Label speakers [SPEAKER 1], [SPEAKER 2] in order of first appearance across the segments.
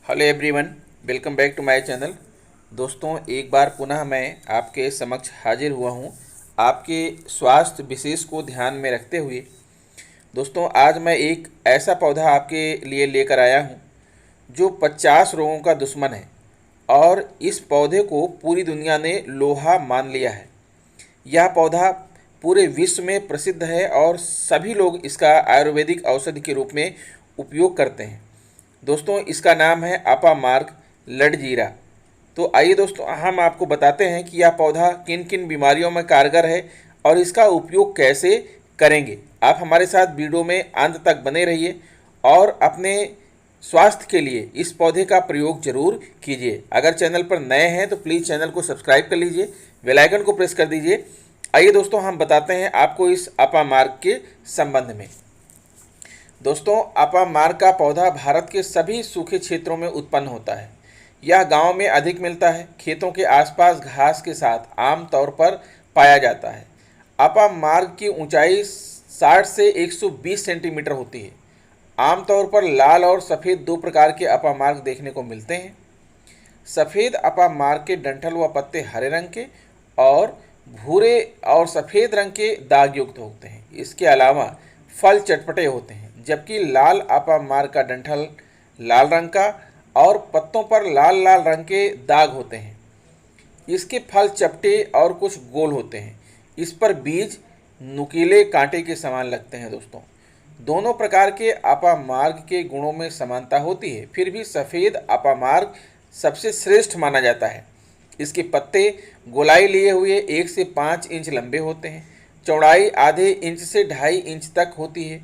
[SPEAKER 1] Hello everyone, welcome back to my channel. दोस्तों, एक बार पुनः मैं आपके समक्ष हाजिर हुआ हूँ आपके स्वास्थ्य विशेष को ध्यान में रखते हुए। दोस्तों, आज मैं एक ऐसा पौधा आपके लिए लेकर आया हूँ जो 50 रोगों का दुश्मन है और इस पौधे को पूरी दुनिया ने लोहा मान लिया है। यह पौधा पूरे विश्व में प्रसिद्ध है और सभी लोग इसका आयुर्वेदिक औषधि के रूप में उपयोग करते हैं। दोस्तों, इसका नाम है अपामार्ग लडजीरा। तो आइए दोस्तों, हम आपको बताते हैं कि यह पौधा किन किन बीमारियों में कारगर है और इसका उपयोग कैसे करेंगे। आप हमारे साथ वीडियो में अंत तक बने रहिए और अपने स्वास्थ्य के लिए इस पौधे का प्रयोग जरूर कीजिए। अगर चैनल पर नए हैं तो प्लीज़ चैनल को सब्सक्राइब कर लीजिए, बेल आइकन को प्रेस कर दीजिए। आइए दोस्तों, हम बताते हैं आपको इस अपामार्ग के संबंध में। दोस्तों, अपामार्ग का पौधा भारत के सभी सूखे क्षेत्रों में उत्पन्न होता है। यह गांव में अधिक मिलता है। खेतों के आसपास घास के साथ आम तौर पर पाया जाता है। अपामार्ग की ऊंचाई 60 से 120 सेंटीमीटर होती है। आमतौर पर लाल और सफ़ेद दो प्रकार के अपामार्ग देखने को मिलते हैं। सफ़ेद अपामार्ग के डंठल व पत्ते हरे रंग के और भूरे और सफ़ेद रंग के दाग युक्त होते हैं। इसके अलावा फल चटपटे होते हैं, जबकि लाल अपामार्ग का डंठल लाल रंग का और पत्तों पर लाल लाल रंग के दाग होते हैं। इसके फल चपटे और कुछ गोल होते हैं। इस पर बीज नुकीले कांटे के समान लगते हैं। दोस्तों, दोनों प्रकार के अपामार्ग के गुणों में समानता होती है, फिर भी सफ़ेद अपामार्ग सबसे श्रेष्ठ माना जाता है। इसके पत्ते गोलाई लिए हुए 1 से 5 इंच लंबे होते हैं। चौड़ाई आधे इंच से 2.5 इंच तक होती है।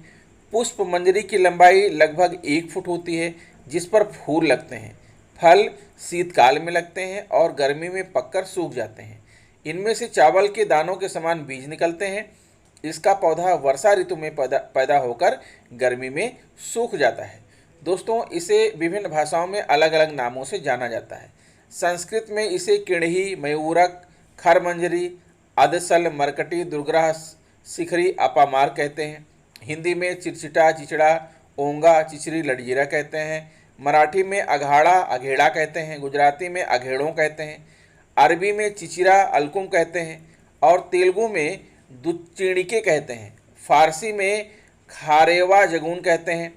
[SPEAKER 1] पुष्प मंजरी की लंबाई लगभग 1 फुट होती है, जिस पर फूल लगते हैं। फल शीतकाल में लगते हैं और गर्मी में पककर सूख जाते हैं। इनमें से चावल के दानों के समान बीज निकलते हैं। इसका पौधा वर्षा ऋतु में पैदा होकर गर्मी में सूख जाता है। दोस्तों, इसे विभिन्न भाषाओं में अलग अलग नामों से जाना जाता है। संस्कृत में इसे किणही, मयूरक, खरमंजरी, अदसल, मरकटी, दुर्ग्राह, शिखरी, अपामार्ग कहते हैं। हिंदी में चिरचिटा, चिचड़ा, ओंगा, चिचरी, लडजीरा कहते हैं। मराठी में अघाड़ा, अघेड़ा कहते हैं। गुजराती में अघेड़ों कहते हैं। अरबी में चिचिरा, अलकुम कहते हैं और तेलुगु में दुच्चिणिके कहते हैं। फारसी में खारेवा जगून कहते हैं।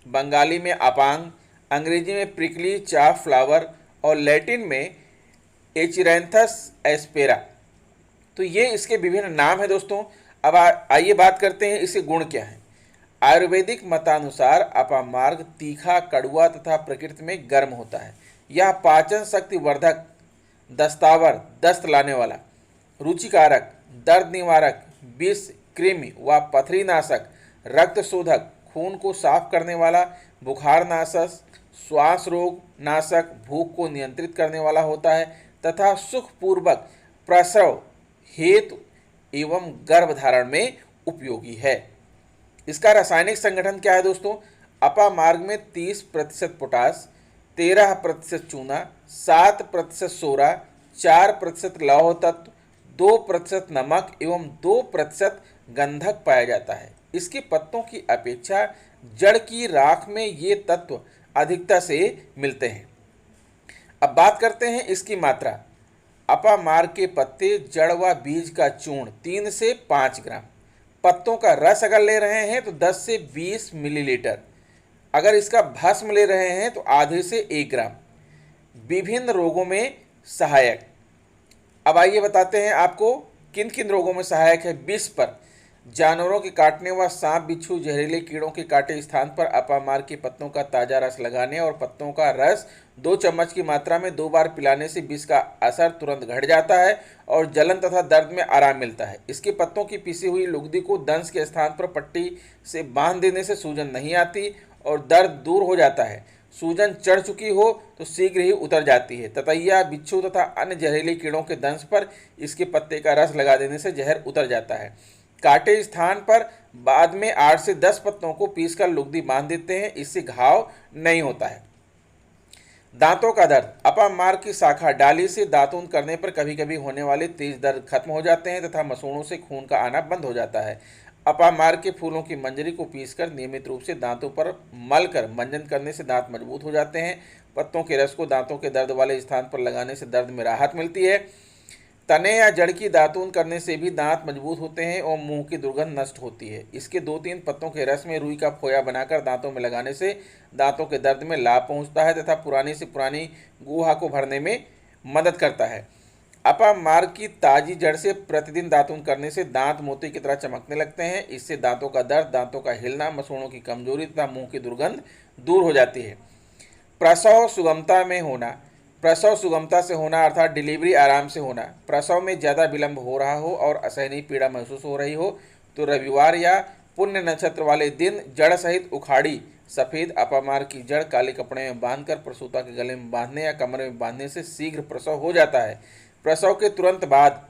[SPEAKER 1] बंगाली में अपांग, अंग्रेजी में प्रिकली चाफ फ्लावर और लैटिन में एचिरैंथस एस्पेरा। तो ये इसके विभिन्न नाम हैं। दोस्तों, अब आइए बात करते हैं इसके गुण क्या हैं। आयुर्वेदिक मतानुसार अपामार्ग तीखा, कड़वा तथा प्रकृति में गर्म होता है। यह पाचन शक्ति वर्धक, दस्तावर, दस्त लाने वाला, रुचिकारक, दर्द निवारक, विष, कृमि व पथरी नाशक, रक्त शोधक, खून को साफ करने वाला, बुखार नाशक, श्वास रोग नाशक, भूख को नियंत्रित करने वाला होता है तथा सुखपूर्वक प्रसव हेतु एवं गर्भधारण में उपयोगी है। इसका रासायनिक संगठन क्या है दोस्तों? अपामार्ग में 30% पोटास, 13% चूना, 7% सोरा, 4% लौह तत्व, 2% नमक एवं 2% गंधक पाया जाता है। इसके पत्तों की अपेक्षा जड़ की राख में ये तत्व अधिकता से मिलते हैं। अब बात करते हैं इसकी मात्रा। अपामार्ग के पत्ते, जड़ व बीज का चूर्ण 3 से 5 ग्राम। पत्तों का रस अगर ले रहे हैं तो 10 से 20 मिलीलीटर। अगर इसका भस्म ले रहे हैं तो आधे से 1 ग्राम। विभिन्न रोगों में सहायक। अब आइए बताते हैं आपको किन किन रोगों में सहायक है। विष पर, जानवरों के काटने व सांप, बिच्छू, जहरीले कीड़ों के काटे स्थान पर अपामार्ग के पत्तों का ताज़ा रस लगाने और पत्तों का रस 2 चम्मच की मात्रा में 2 बार पिलाने से विष का असर तुरंत घट जाता है और जलन तथा दर्द में आराम मिलता है। इसके पत्तों की पीसी हुई लुगदी को दंश के स्थान पर पट्टी से बांध देने से सूजन नहीं आती और दर्द दूर हो जाता है। सूजन चढ़ चुकी हो तो शीघ्र ही उतर जाती है। ततैया, बिच्छू तथा अन्य जहरीले कीड़ों के दंश पर इसके पत्ते का रस लगा देने से जहर उतर जाता है। काटे स्थान पर बाद में 8 से 10 पत्तों को पीसकर लुगदी बांध देते हैं, इससे घाव नहीं होता है। दांतों का दर्द। अपामार्ग की शाखा डाली से दातून करने पर कभी कभी होने वाले तेज दर्द खत्म हो जाते हैं तथा मसूड़ों से खून का आना बंद हो जाता है। अपामार्ग के फूलों की मंजरी को पीसकर नियमित रूप से दांतों पर मलकर मंजन करने से दांत मजबूत हो जाते हैं। पत्तों के रस को दांतों के दर्द वाले स्थान पर लगाने से दर्द में राहत मिलती है। तने या जड़ की दातून करने से भी दांत मजबूत होते हैं और मुंह की दुर्गंध नष्ट होती है। इसके 2-3 पत्तों के रस में रुई का खोया बनाकर दांतों में लगाने से दांतों के दर्द में लाभ पहुंचता है तथा पुरानी से पुरानी गुहा को भरने में मदद करता है। अपामार्ग की ताजी जड़ से प्रतिदिन दातून करने से दांत मोती की तरह चमकने लगते हैं। इससे दांतों का दर्द, दांतों का हिलना, मसूड़ों की कमजोरी तथा मुंह की दुर्गंध दूर हो जाती है। प्रसव सुगमता में होना। प्रसव सुगमता से होना अर्थात डिलीवरी आराम से होना। प्रसव में ज़्यादा विलंब हो रहा हो और असहनीय पीड़ा महसूस हो रही हो तो रविवार या पुण्य नक्षत्र वाले दिन जड़ सहित उखाड़ी सफ़ेद अपामार्ग की जड़ काले कपड़े में बांधकर प्रसूता के गले में बांधने या कमरे में बांधने से शीघ्र प्रसव हो जाता है। प्रसव के तुरंत बाद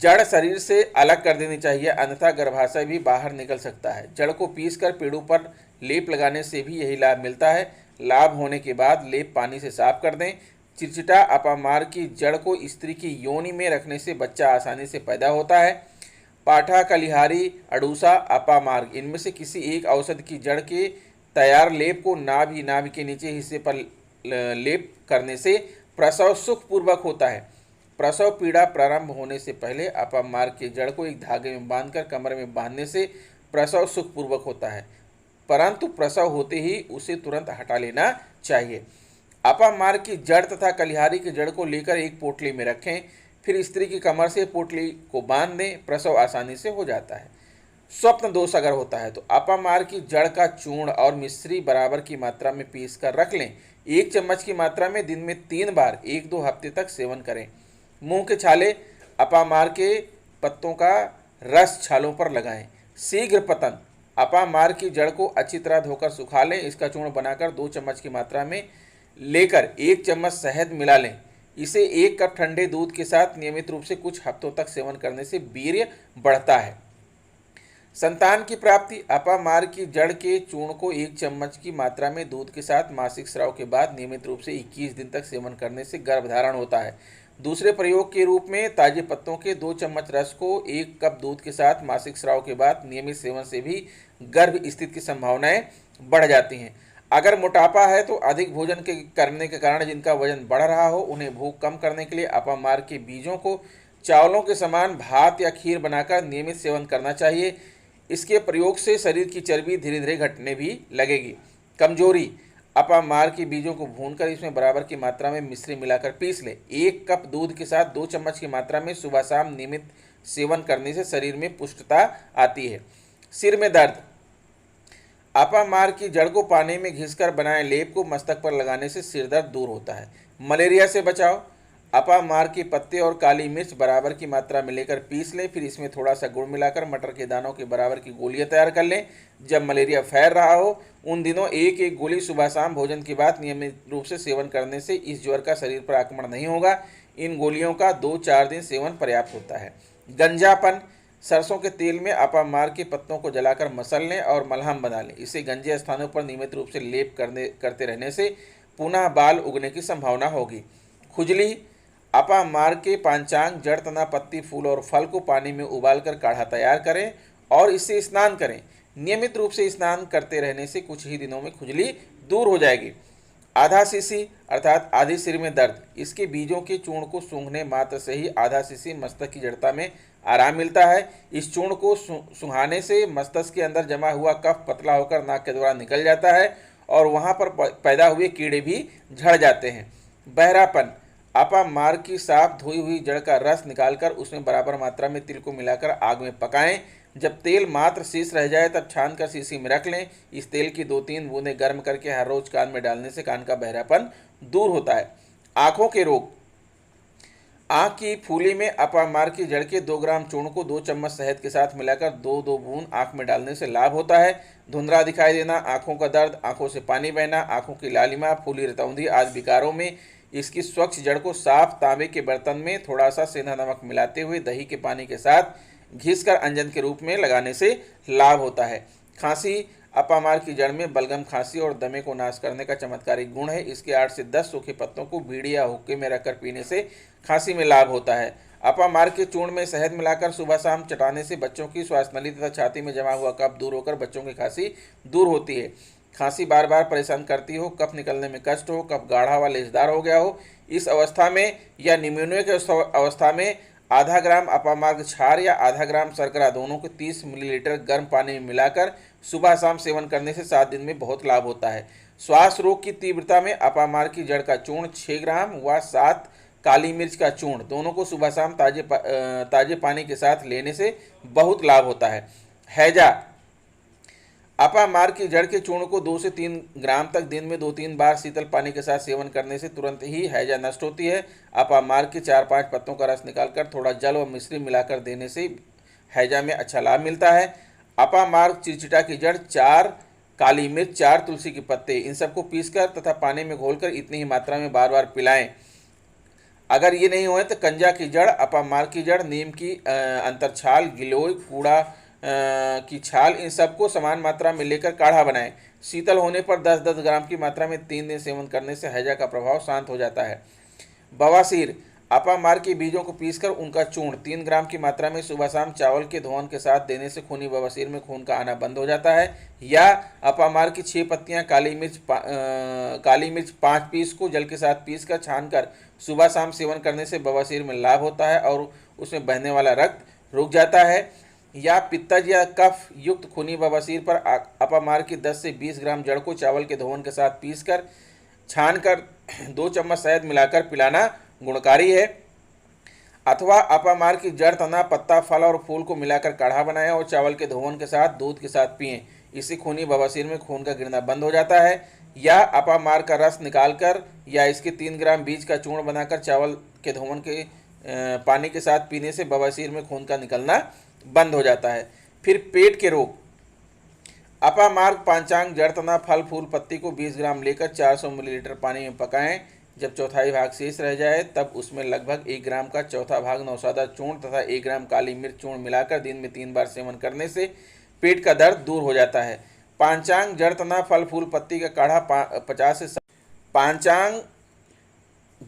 [SPEAKER 1] जड़ शरीर से अलग कर देनी चाहिए, अन्यथा गर्भाशय भी बाहर निकल सकता है। जड़ को पीसकर पेड़ों पर लेप लगाने से भी यही लाभ मिलता है। लाभ होने के बाद लेप पानी से साफ कर दें। चिरचिटा अपामार्ग की जड़ को स्त्री की योनि में रखने से बच्चा आसानी से पैदा होता है। पाठा, कलिहारी, अड़ूसा, अपामार्ग इनमें से किसी एक औषधि की जड़ के तैयार लेप को नाभि के नीचे हिस्से पर लेप करने से प्रसव सुखपूर्वक होता है। प्रसव पीड़ा प्रारंभ होने से पहले अपामार्ग की जड़ को एक धागे में बांधकर कमर में बांधने से प्रसव सुखपूर्वक होता है, परंतु प्रसव होते ही उसे तुरंत हटा लेना चाहिए। अपामार्ग की जड़ तथा कलिहारी की जड़ को लेकर एक पोटली में रखें, फिर स्त्री की कमर से पोटली को बांध दें। प्रसव आसानी से हो जाता है। स्वप्न दोष अगर होता है तो अपामार्ग की जड़ का चूर्ण और मिश्री बराबर की मात्रा में पीस कर रख लें। 1 चम्मच की मात्रा में दिन में 3 बार 1-2 हफ्ते तक सेवन करें। मुंह के छाले, अपामार्ग के पत्तों का रस छालों पर लगाएं। शीघ्र पतन। अपामार्ग की जड़ को अच्छी तरह धोकर सुखा लें। इसका चूर्ण बनाकर 2 चम्मच की मात्रा में लेकर 1 चम्मच शहद मिला लें। इसे 1 कप ठंडे दूध के साथ नियमित रूप से कुछ हफ्तों तक सेवन करने से वीर्य बढ़ता है। संतान की प्राप्ति। अपामार्ग की जड़ के चूर्ण को 1 चम्मच की मात्रा में दूध के साथ मासिक स्राव के बाद नियमित रूप से 21 दिन तक सेवन करने से गर्भधारण होता है। दूसरे प्रयोग के रूप में ताजे पत्तों के 2 चम्मच रस को 1 कप दूध के साथ मासिक स्राव के बाद नियमित सेवन से भी गर्भ स्थिति की संभावनाएं बढ़ जाती हैं। अगर मोटापा है तो अधिक भोजन करने के कारण जिनका वजन बढ़ रहा हो उन्हें भूख कम करने के लिए अपामार्ग के बीजों को चावलों के समान भात या खीर बनाकर नियमित सेवन करना चाहिए। इसके प्रयोग से शरीर की चर्बी धीरे धीरे घटने भी लगेगी। कमजोरी। अपामार्ग के बीजों को भूनकर इसमें बराबर की मात्रा में मिश्री मिलाकर पीस लें। 1 कप दूध के साथ 2 चम्मच की मात्रा में सुबह शाम नियमित सेवन करने से शरीर में पुष्टता आती है। सिर में दर्द। अपामार्ग की जड़ को पानी में घिसकर बनाए लेप को मस्तक पर लगाने से सिर दर्द दूर होता है। मलेरिया से बचाव। अपामार्ग के पत्ते और काली मिर्च बराबर की मात्रा में लेकर पीस लें, फिर इसमें थोड़ा सा गुड़ मिलाकर मटर के दानों के बराबर की गोलियां तैयार कर लें। जब मलेरिया फैल रहा हो उन दिनों 1-1 गोली सुबह शाम भोजन के बाद नियमित रूप से सेवन करने से इस ज्वर का शरीर पर आक्रमण नहीं होगा। इन गोलियों का 2-4 दिन सेवन पर्याप्त होता है। गंजापन। सरसों के तेल में अपामार्ग के पत्तों को जलाकर मसल लें और मलहम बना लें। इसे गंजे स्थानों पर नियमित रूप से लेप करते रहने से पुनः बाल उगने की संभावना होगी। खुजली। अपामार्ग के पांचांग, जड़, तना, पत्ती, फूल और फल को पानी में उबालकर काढ़ा तैयार करें और इससे स्नान करें। नियमित रूप से स्नान करते रहने से कुछ ही दिनों में खुजली दूर हो जाएगी। आधा सीसी अर्थात आधी सिर में दर्द। इसके बीजों के चूर्ण को सूंघने मात्र से ही आधा सीसी मस्तक की जड़ता में आराम मिलता है। इस चूर्ण को सूंघाने से मस्तिष्क के अंदर जमा हुआ कफ पतला होकर नाक के द्वारा निकल जाता है और वहां पर पैदा हुए कीड़े भी झड़ जाते हैं। बहरापन। अपामार्ग की साफ धोई हुई जड़ का रस निकालकर उसमें बराबर मात्रा में तिल को मिलाकर आग में पकाएं। जब तेल मात्र शेष रह जाए तब छान कर शीशी में रख लें। इस तेल की 2-3 बूंदें गर्म करके हर रोज कान में डालने से कान का बहरापन दूर होता है। आँखों के रोग। आँख की फूली में अपामार्ग की जड़ के 2 ग्राम चूर्ण को 2 चम्मच शहद के साथ मिलाकर 2-2 बूंद आँख में डालने से लाभ होता है। धुंधला दिखाई देना, आँखों का दर्द, आँखों से पानी बहना, आँखों की लालिमा, फूली रतौंधी आदि विकारों में इसकी स्वच्छ जड़ को साफ तांबे के बर्तन में थोड़ा सा सेंधा नमक मिलाते हुए दही के पानी के साथ घिसकर अंजन के रूप में लगाने से लाभ होता है। खांसी। अपामार की जड़ में बलगम, खांसी और दमे को नाश करने का चमत्कारी गुण है। इसके 8 से 10 सूखे पत्तों को बीड़ी या हुक्के में रखकर पीने से खांसी में लाभ होता है। अपामार के चूर्ण में शहद मिलाकर सुबह शाम चटाने से बच्चों की श्वासनली तथा छाती में जमा हुआ कफ दूर होकर बच्चों की खांसी दूर होती है। खांसी बार बार परेशान करती हो, कफ निकलने में कष्ट हो, कफ गाढ़ा व लेसदार हो गया हो, इस अवस्था में या निमोनिया की अवस्था में आधा ग्राम अपामार्ग क्षार या आधा ग्राम शर्करा दोनों को 30 मिलीलीटर गर्म पानी में मिलाकर सुबह शाम सेवन करने से 7 दिन में बहुत लाभ होता है। श्वास रोग की तीव्रता में अपामार्ग की जड़ का चूर्ण 6 ग्राम व 7 काली मिर्च का चूर्ण दोनों को सुबह शाम ताजे पानी के साथ लेने से बहुत लाभ होता है। हैजा अपामार्ग की जड़ के चूर्ण को 2 से 3 ग्राम तक दिन में 2-3 बार शीतल पानी के साथ सेवन करने से तुरंत ही हैजा नष्ट होती है। अपामार्ग के 4-5 पत्तों का रस निकालकर थोड़ा जल व मिश्री मिलाकर देने से हैजा में अच्छा लाभ मिलता है। अपामार्ग, चिरचिटा की जड़, 4 काली मिर्च, 4 तुलसी के पत्ते, इन सबको पीसकर तथा पानी में घोलकर इतनी ही मात्रा में बार बार पिलाएं। अगर ये नहीं होए तो कंजा की जड़, अपामार्ग की जड़, नीम की अंतरछाल, गिलोय, कूड़ा की छाल, इन सबको समान मात्रा में लेकर काढ़ा बनाएं। शीतल होने पर 10-10 ग्राम की मात्रा में 3 दिन सेवन करने से हैजा का प्रभाव शांत हो जाता है। बवासीर, अपामार्ग के बीजों को पीसकर उनका चूर्ण 3 ग्राम की मात्रा में सुबह शाम चावल के धोवन के साथ देने से खूनी बवासीर में खून का आना बंद हो जाता है। या अपामार्ग की 6 पत्तियां, काली मिर्च 5 पीस को जल के साथ पीसकर छानकर सुबह शाम सेवन करने से बवासीर में लाभ होता है और उसमें बहने वाला रक्त रुक जाता है। या पित्तज या कफ युक्त खूनी बवासीर पर अपामार्ग की 10 से 20 ग्राम जड़ को चावल के धोवन के साथ पीसकर छानकर 2 चम्मच शहद मिलाकर पिलाना गुणकारी है। अथवा अपामार्ग की जड़, तना, पत्ता, फल और फूल को मिलाकर काढ़ा बनाएं और चावल के धोवन के साथ दूध के साथ पिएं। इससे खूनी बवासीर में खून का गिरना बंद हो जाता है। या अपामार्ग का रस निकालकर या इसके 3 ग्राम बीज का चूर्ण बनाकर चावल के धोवन के पानी के साथ पीने से बवासीर में खून का निकलना बंद हो जाता है। फिर पेट के रोग, अपामार्ग, पांचांग, जड़, तना, फल, फूल, पत्ती को 20 ग्राम लेकर 400 मिलीलीटर पानी में पकाएं। जब चौथाई भाग शेष रह जाए तब उसमें लगभग 1 ग्राम का चौथा भाग नौसादा चूर्ण तथा 1 ग्राम काली मिर्च चूर्ण मिलाकर दिन में 3 बार सेवन करने से पेट का दर्द दूर हो जाता है। पांचांग, जड़, तना, फल, फूल, पत्ती का काढ़ा 50 से पांचांग,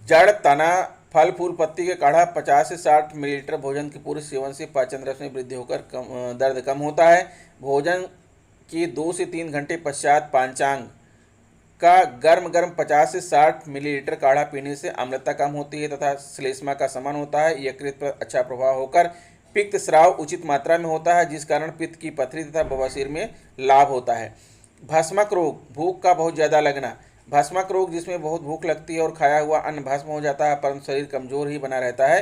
[SPEAKER 1] जड़, तना, फल, फूल, पत्ती के काढ़ा 50 से 60 मिलीलीटर भोजन के पूर्व सेवन से पाचन रस में वृद्धि होकर दर्द कम होता है। भोजन के 2 से 3 घंटे पश्चात पांचांग का गर्म 50 से 60 मिलीलीटर काढ़ा पीने से अम्लता कम होती है तथा श्लेष्मा का शमन होता है। यकृत पर अच्छा प्रभाव होकर पित्त स्राव उचित मात्रा में होता है, जिस कारण पित्त की पथरी तथा बवासीर में लाभ होता है। भस्मक रोग, भूख का बहुत ज़्यादा लगना, भस्मक रोग जिसमें बहुत भूख लगती है और खाया हुआ अन्न भस्म हो जाता है परंतु शरीर कमजोर ही बना रहता है।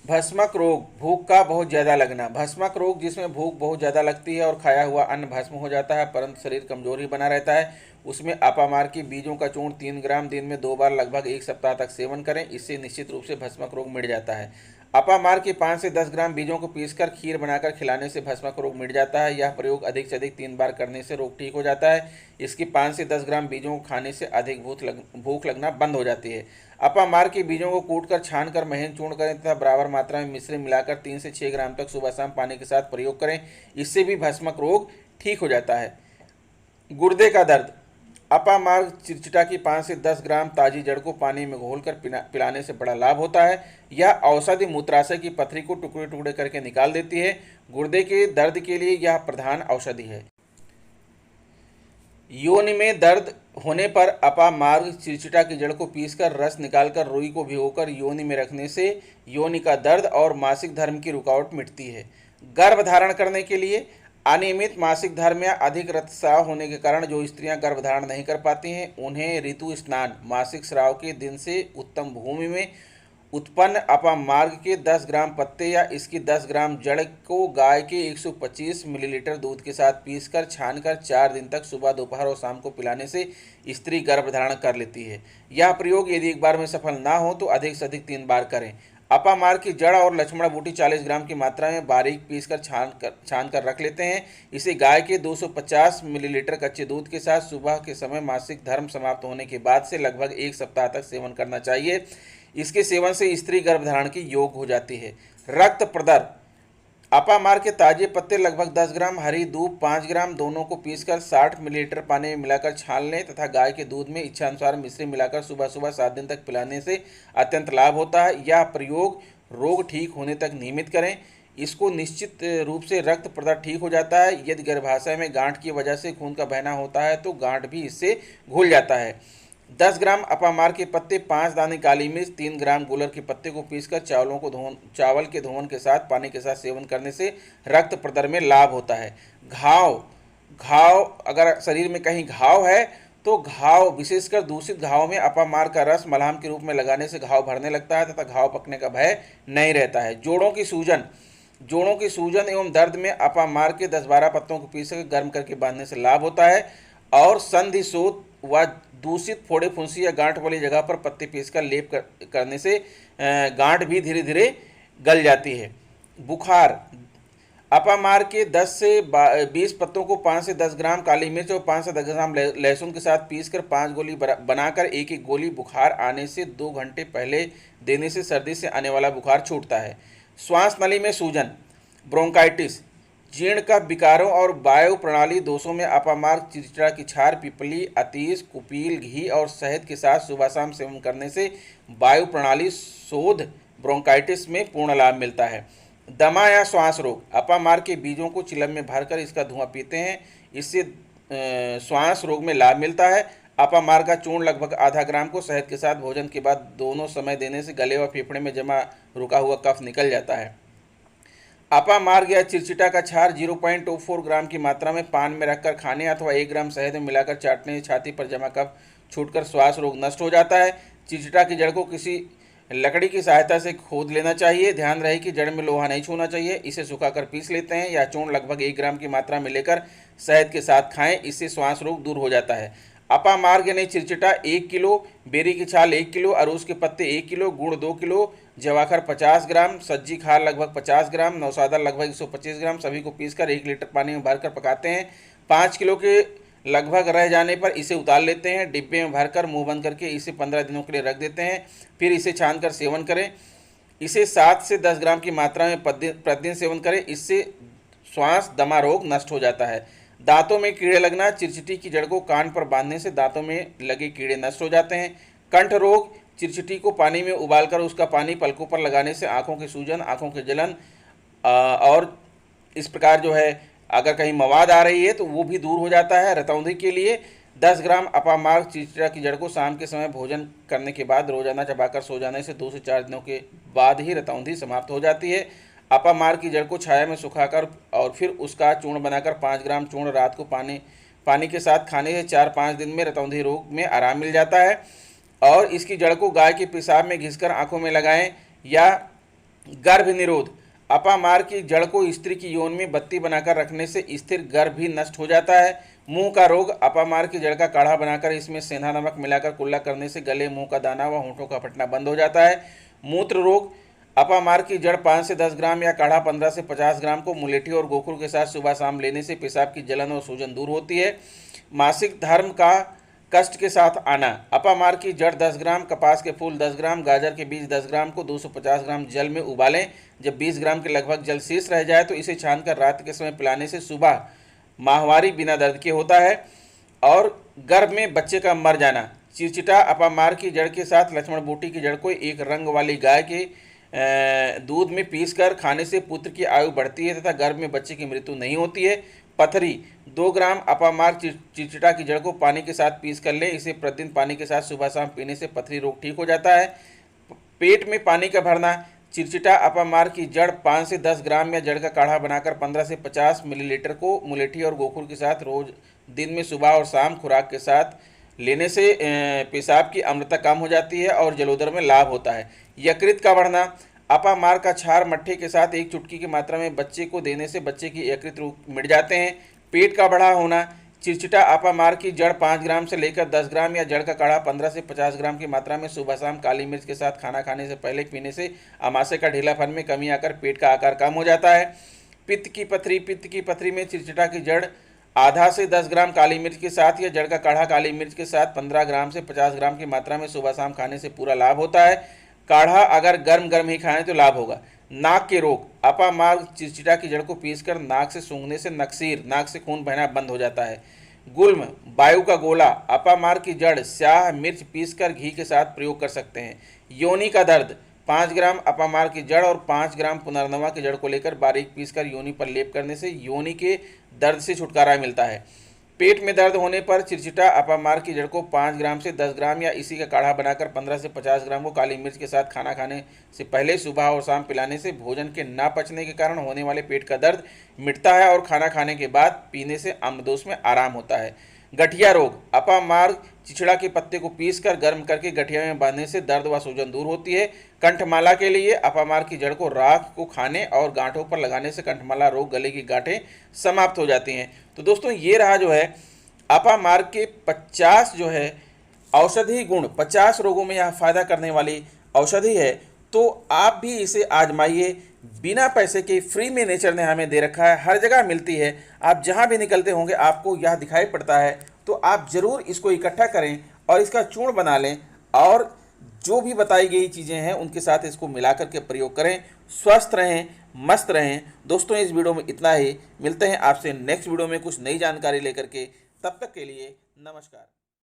[SPEAKER 1] भस्मक रोग, भूख का बहुत ज़्यादा लगना, भस्मक रोग जिसमें भूख बहुत ज़्यादा लगती है और खाया हुआ अन्न भस्म हो जाता है परंतु शरीर कमजोर ही बना रहता है, उसमें अपामार्ग के बीजों का चूर्ण 3 ग्राम दिन में 2 बार लगभग 1 सप्ताह तक सेवन करें। इससे निश्चित रूप से भस्मक रोग मिट जाता है। अपामार्ग के 5 से 10 ग्राम बीजों को पीसकर खीर बनाकर खिलाने से भस्मक रोग मिट जाता है। यह प्रयोग अधिक से अधिक 3 बार करने से रोग ठीक हो जाता है। इसकी 5 से 10 ग्राम बीजों को खाने से अधिक भूख लगना बंद हो जाती है। अपामार्ग के बीजों को कूटकर छानकर महीन चूर्ण करें तथा बराबर मात्रा में मिश्री मिलाकर 3 से 6 ग्राम तक सुबह शाम पानी के साथ प्रयोग करें। इससे भी भस्मक रोग ठीक हो जाता है। गुर्दे का दर्द, अपामार्ग चिरचिटा की 5 से 10 ग्राम ताजी जड़ को पानी में घोलकर पिलाने से बड़ा लाभ होता है। यह औषधि मूत्राशय की पथरी को टुकड़े टुकड़े करके निकाल देती है। गुर्दे के दर्द के लिए यह प्रधान औषधि है। योनि में दर्द होने पर अपामार्ग चिरचिटा की जड़ को पीसकर रस निकालकर रुई को भिगोकर योनि में रखने से योनि का दर्द और मासिक धर्म की रुकावट मिटती है। गर्भ धारण करने के लिए, अनियमित मासिक धर्म या अधिक रक्तस्राव होने के कारण जो स्त्रियां गर्भधारण नहीं कर पाती हैं उन्हें ऋतु स्नान, मासिक स्राव के दिन से उत्तम भूमि में उत्पन्न अपामार्ग के 10 ग्राम पत्ते या इसकी 10 ग्राम जड़ को गाय के 125 मिलीलीटर दूध के साथ पीसकर छानकर 4 दिन तक सुबह, दोपहर और शाम को पिलाने से स्त्री गर्भधारण कर लेती है। यह प्रयोग यदि एक बार में सफल ना हो तो अधिक से अधिक 3 बार करें। अपामार्ग की जड़ और लक्ष्मण बूटी 40 ग्राम की मात्रा में बारीक पीसकर छान कर रख लेते हैं। इसे गाय के 250 मिलीलीटर कच्चे दूध के साथ सुबह के समय मासिक धर्म समाप्त होने के बाद से लगभग 1 सप्ताह तक सेवन करना चाहिए। इसके सेवन से स्त्री गर्भधारण की योग्य हो जाती है। रक्त प्रदर, अपामार के ताजे पत्ते लगभग 10 ग्राम, हरी दूब 5 ग्राम, दोनों को पीसकर 60 मिलीलीटर पानी में मिलाकर छान लें तथा गाय के दूध में इच्छानुसार मिश्री मिलाकर सुबह सुबह 7 दिन तक पिलाने से अत्यंत लाभ होता है। यह प्रयोग रोग ठीक होने तक नियमित करें। इसको निश्चित रूप से रक्त प्रदाह ठीक हो जाता है। यदि गर्भाशय में गांठ की वजह से खून का बहना होता है तो गांठ भी इससे घुल जाता है। 10 ग्राम अपामार के पत्ते, 5 दाने काली मिर्च, 3 ग्राम गुलर के पत्ते को पीसकर चावल के धोवन के साथ पानी के साथ सेवन करने से रक्त प्रदर में लाभ होता है। घाव घाव अगर शरीर में कहीं घाव है तो घाव, विशेषकर दूषित घाव में अपामार का रस मलहम के रूप में लगाने से घाव भरने लगता है तथा घाव पकने का भय नहीं रहता है। जोड़ों की सूजन एवं दर्द में अपामार के 10-12 पत्तों को पीसकर गर्म करके बांधने से लाभ होता है। और संधि शोथ व दूषित फोड़े फुंसी या गांठ वाली जगह पर पत्ते पीसकर लेप करने से गांठ भी धीरे धीरे गल जाती है। बुखार, अपामार के 10 से 20 पत्तों को 5 से 10 ग्राम काली मिर्च और 5 से 10 ग्राम लहसुन के साथ पीसकर 5 गोली बनाकर एक एक गोली बुखार आने से 2 घंटे पहले देने से सर्दी से आने वाला बुखार छूटता है। श्वास नली में सूजन, ब्रोंकाइटिस, जीर्ण का विकारों और वायु प्रणाली दोषों में अपामार चिरचिरा की छार, पिपली, अतीस, कुपील, घी और शहद के साथ सुबह शाम सेवन करने से वायु प्रणाली शोध ब्रोंकाइटिस में पूर्ण लाभ मिलता है। दमा या श्वास रोग, अपामार के बीजों को चिलम में भरकर इसका धुआं पीते हैं, इससे श्वास रोग में लाभ मिलता है। अपामार का चूर्ण लगभग आधा ग्राम को शहद के साथ भोजन के बाद दोनों समय देने से गले व फेफड़े में जमा रुका हुआ कफ निकल जाता है। अपामार या चिरचिटा का छार 0.24 ग्राम की मात्रा में पान में रखकर खाने अथवा 1 ग्राम शहद में मिलाकर चाटने से छाती पर जमा कफ छूटकर श्वास रोग नष्ट हो जाता है। चिरचिटा की जड़ को किसी लकड़ी की सहायता से खोद लेना चाहिए। ध्यान रहे कि जड़ में लोहा नहीं छूना चाहिए। इसे सुखाकर पीस लेते हैं या चूर्ण लगभग 1 ग्राम की मात्रा में लेकर शहद के साथ खाएं, इससे श्वास रोग दूर हो जाता है। अपामार्ग यानी चिरचिटा 1 किलो, बेरी की छाल 1 किलो, अरूस के पत्ते 1 किलो, गुड़ 2 किलो, जवाखर 50 ग्राम, सज्जी खार लगभग 50 ग्राम, नौसादा लगभग 125 ग्राम, सभी को पीसकर 1 लीटर पानी में भरकर पकाते हैं। 5 किलो के लगभग रह जाने पर इसे उतार लेते हैं। डिब्बे में भरकर मुंह बंद करके इसे 15 दिनों के लिए रख देते हैं, फिर इसे छानकर सेवन करें। इसे 7 से 10 ग्राम की मात्रा में प्रतिदिन सेवन करें, इससे श्वास दमा रोग नष्ट हो जाता है। दांतों में कीड़े लगना, चिरचिटी की जड़ को कान पर बांधने से दांतों में लगे कीड़े नष्ट हो जाते हैं। कंठ रोग, चिरचिटी को पानी में उबालकर उसका पानी पलकों पर लगाने से आंखों की सूजन, आंखों के जलन और इस प्रकार जो है अगर कहीं मवाद आ रही है तो वो भी दूर हो जाता है। रतौंधी के लिए 10 ग्राम अपामार्ग चिरचिटा की जड़ को शाम के समय भोजन करने के बाद रोजाना चबाकर सो जाने से 2 से 4 दिनों के बाद ही रतौंधी समाप्त हो जाती है। अपामार्ग की जड़ को छाया में सुखाकर और फिर उसका चूर्ण बनाकर 5 ग्राम चूर्ण रात को पानी के साथ खाने से 4-5 दिन में रतौंधी रोग में आराम मिल जाता है। और इसकी जड़ को गाय के पेशाब में घिसकर आंखों में लगाएं। या गर्भ निरोध, अपामार्ग की जड़ को स्त्री की यौन में बत्ती बनाकर रखने से स्थिर गर्भ भी नष्ट हो जाता है। मुंह का रोग, अपामार्ग की जड़ का काढ़ा बनाकर इसमें सेंधा नमक मिलाकर कुल्ला करने से गले, मुंह का दाना व होंठों का फटना बंद हो जाता है। मूत्र रोग, अपामार्ग की जड़ 5 से 10 ग्राम या काढ़ा 15 से 50 ग्राम को मुलेठी और गोखुर के साथ सुबह शाम लेने से पेशाब की जलन और सूजन दूर होती है। मासिक धर्म का कष्ट के साथ आना, अपामार्ग की जड़ 10 ग्राम, कपास के फूल 10 ग्राम, गाजर के बीज 10 ग्राम को 250 ग्राम जल में उबालें। जब 20 ग्राम के लगभग जल शेष रह जाए तो इसे छानकर रात के समय पिलाने से सुबह माहवारी बिना दर्द के होता है। और गर्भ में बच्चे का मर जाना, चिरचिटा अपामार्ग की जड़ के साथ लक्ष्मण बूटी की जड़ को एक रंग वाली गाय के दूध में पीसकर खाने से पुत्र की आयु बढ़ती है तथा गर्भ में बच्चे की मृत्यु नहीं होती है। पथरी, 2 ग्राम अपामार्ग चिरचिटा की जड़ को पानी के साथ पीस कर लें, इसे प्रतिदिन पानी के साथ सुबह शाम पीने से पथरी रोग ठीक हो जाता है। पेट में पानी का भरना, चिरचिटा अपामार्ग की जड़ 5 से 10 ग्राम या जड़ का काढ़ा बनाकर 15 से 50 मिलीलीटर को मुलेठी और गोखुर के साथ रोज दिन में सुबह और शाम खुराक के साथ लेने से पेशाब की अम्लता कम हो जाती है और जलोदर में लाभ होता है। यकृत का बढ़ना, अपामार्ग का छार मट्ठे के साथ 1 चुटकी की मात्रा में बच्चे को देने से बच्चे की यकृत रोग मिट जाते हैं। पेट का बढ़ा होना, चिरचिटा अपामार्ग की जड़ 5 ग्राम से लेकर 10 ग्राम या जड़ का काढ़ा 15 से 50 ग्राम की मात्रा में सुबह शाम काली मिर्च के साथ खाना खाने से पहले पीने से अमाशय का ढीलापन में कमी आकर पेट का आकार कम हो जाता है। पित्त की पथरी में चिरचिटा की जड़ आधा से 10 ग्राम काली मिर्च के साथ या जड़ का काढ़ा काली मिर्च के साथ 15 ग्राम से 50 ग्राम की मात्रा में सुबह शाम खाने से पूरा लाभ होता है। काढ़ा अगर गर्म ही खाएं तो लाभ होगा। नाक के रोग, अपामार्ग चिरचिटा की जड़ को पीसकर नाक से सूंघने से नक्सीर, नाक से खून बहना बंद हो जाता है। गुल्म, वायु का गोला, अपामार्ग की जड़, स्याह मिर्च पीसकर घी के साथ प्रयोग कर सकते हैं। योनि का दर्द, 5 ग्राम अपामार्ग की जड़ और 5 ग्राम पुनर्नवा की जड़ को लेकर बारीक पीसकर योनि पर लेप करने से योनि के दर्द से छुटकारा मिलता है। पेट में दर्द होने पर चिरचिटा अपामार्ग की जड़ को 5 ग्राम से 10 ग्राम या इसी का काढ़ा बनाकर 15 से 50 ग्राम को काली मिर्च के साथ खाना खाने से पहले सुबह और शाम पिलाने से भोजन के ना पचने के कारण होने वाले पेट का दर्द मिटता है और खाना खाने के बाद पीने से अम्लदोष में आराम होता है। गठिया रोग, अपामार्ग चिचड़ा के पत्ते को पीसकर गर्म करके गठिया में बांधने से दर्द व सूजन दूर होती है। कंठमाला के लिए अपामार्ग की जड़ को राख को खाने और गांठों पर लगाने से कंठमाला रोग, गले की गांठें समाप्त हो जाती हैं। तो दोस्तों ये रहा जो है अपामार्ग के 50 जो है औषधि गुण, 50 रोगों में यह फायदा करने वाली औषधि है। तो आप भी इसे आजमाइए, बिना पैसे के फ्री में नेचर ने हमें दे रखा है, हर जगह मिलती है। आप जहाँ भी निकलते होंगे आपको यह दिखाई पड़ता है, तो आप ज़रूर इसको इकट्ठा करें और इसका चूर्ण बना लें और जो भी बताई गई चीज़ें हैं उनके साथ इसको मिला करके प्रयोग करें। स्वस्थ रहें, मस्त रहें। दोस्तों इस वीडियो में इतना ही, मिलते हैं आपसे नेक्स्ट वीडियो में कुछ नई जानकारी लेकर के। तब तक के लिए नमस्कार।